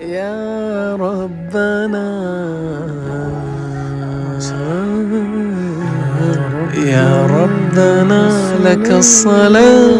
या रब्बना या रब्बना लकस्सलाम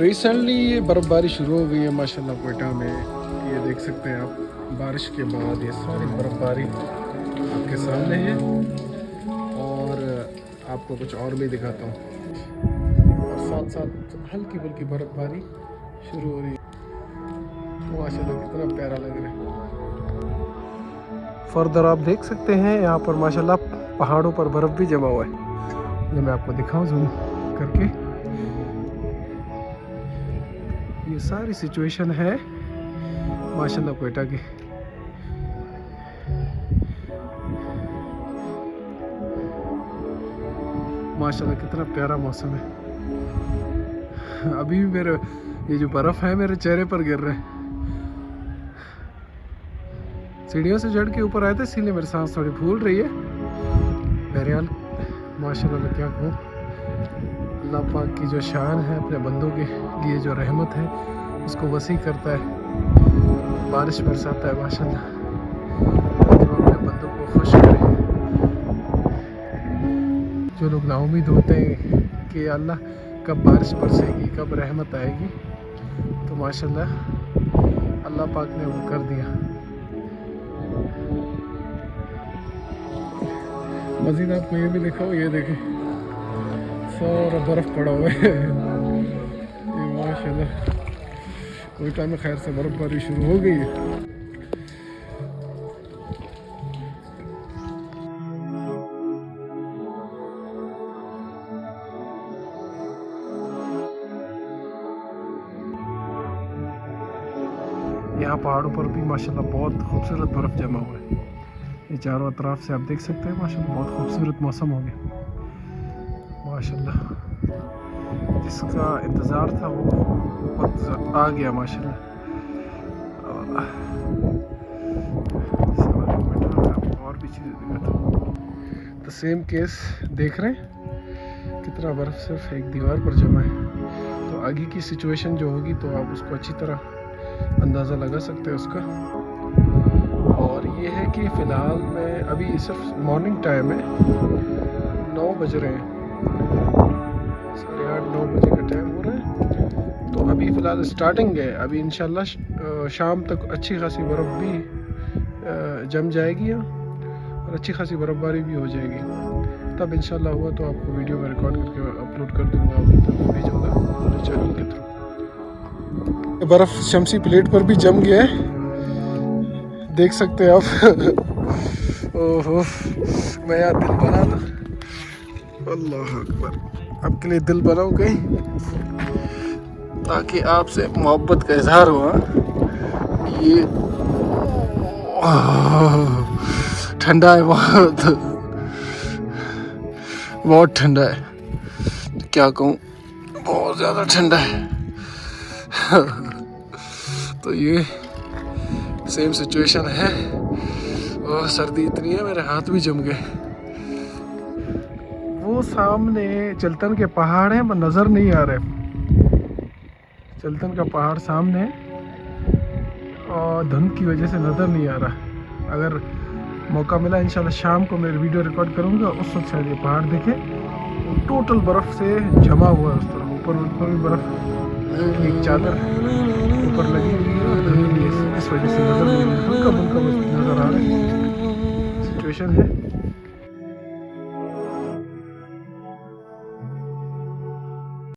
रिसेंटली ये बर्फ़बारी शुरू हो गई है माशाल्लाह कोयटा में। ये देख सकते हैं आप, बारिश के बाद ये सारी बर्फ़बारी आपके सामने है। और आपको कुछ और भी दिखाता हूँ, और साथ साथ हल्की फुल्की बर्फ़बारी शुरू हो रही है। माशाल्लाह कितना प्यारा लग रहा है। फर्दर आप देख सकते हैं यहाँ पर माशाल्लाह पहाड़ों पर बर्फ़ भी जमा हुआ है। जो मैं आपको दिखाऊँ जूम करके, ये सारी सिचुएशन है माशाल्लाह कोयटा की। माशाल्लाह कितना प्यारा मौसम है। अभी भी मेरे ये जो बर्फ़ है मेरे चेहरे पर गिर रहा है। सीढ़ियों से चढ़ के ऊपर आए थे, इसलिए मेरी सांस थोड़ी फूल रही है। बहरहाल माशाल्लाह क्या कहूँ, अल्लाह पाक की जो शान है, अपने बंदों के लिए जो रहमत है उसको वसी करता है, बारिश बरसाता है माशाल्लाह, जो अपने बंदों को खुश करे। जो लोग नाउम्मीद होते हैं कि अल्लाह कब बारिश बरसेगी, कब रहमत आएगी, तो माशाल्लाह अल्लाह पाक ने वो कर दिया। मज़ीद आपको ये भी दिखाओ, ये देखें सारा बर्फ़ पड़ा हुआ है। ये माशाल्लाह कोयटा में खैर से बर्फ़बारी शुरू हो गई है। यहाँ पहाड़ों पर भी माशाल्लाह बहुत खूबसूरत बर्फ़ जमा हुआ है। ये चारों तरफ से आप देख सकते हैं माशाल्लाह बहुत खूबसूरत मौसम हो गया माशाल्लाह। जिसका इंतज़ार था वो वक्त आ गया माशाल्लाह। और भी चीज़ें दिखाता हूँ। तो सेम केस देख रहे हैं, कितना बर्फ़ सिर्फ एक दीवार पर जमा है। तो आगे की सिचुएशन जो होगी तो आप उसको अच्छी तरह अंदाज़ा लगा सकते हैं उसका। और ये है कि फ़िलहाल मैं अभी सिर्फ मॉर्निंग टाइम है, 9 बज रहे हैं, 8:30-9 बजे का टाइम हो रहा है। तो अभी फ़िलहाल स्टार्टिंग है, अभी इंशाल्लाह शाम तक अच्छी खासी बर्फ़ भी जम जाएगी और अच्छी खासी बर्फ़बारी भी हो जाएगी। तब इंशाल्लाह हुआ तो आपको वीडियो में रिकॉर्ड करके अपलोड कर दूँगा, अभी तक भेजूँगा अपने चैनल के थ्रू। बर्फ़ शमसी प्लेट पर भी जम गया है, देख सकते हैं आप। ओहो, मैं यार दिल बना था, अल्लाह अकबर, आपके लिए दिल बनाऊं कहीं, ताकि आपसे मोहब्बत का इजहार हुआ। ये ठंडा है, बहुत ठंडा है, क्या कहूँ, बहुत ज़्यादा ठंडा है। तो ये सेम सिचुएशन है, और सर्दी इतनी है मेरे हाथ भी जम गए। वो सामने चलतन के पहाड़ हैं पर नज़र नहीं आ रहे। चलतन का पहाड़ सामने है और धुंध की वजह से नज़र नहीं आ रहा। अगर मौका मिला इंशाल्लाह शाम को मैं वीडियो रिकॉर्ड करूँगा, उस वक्त शायद ये पहाड़ देखे। टोटल बर्फ़ से जमा हुआ है उस तरफ, ऊपर भी बर्फ़, एक चादर ऊपर लगी हुई है और धुंध भी इस वजह से नज़र नहीं आ रही, हल्का फुल्का बस नज़र आ रहा है। सिचुएशन है।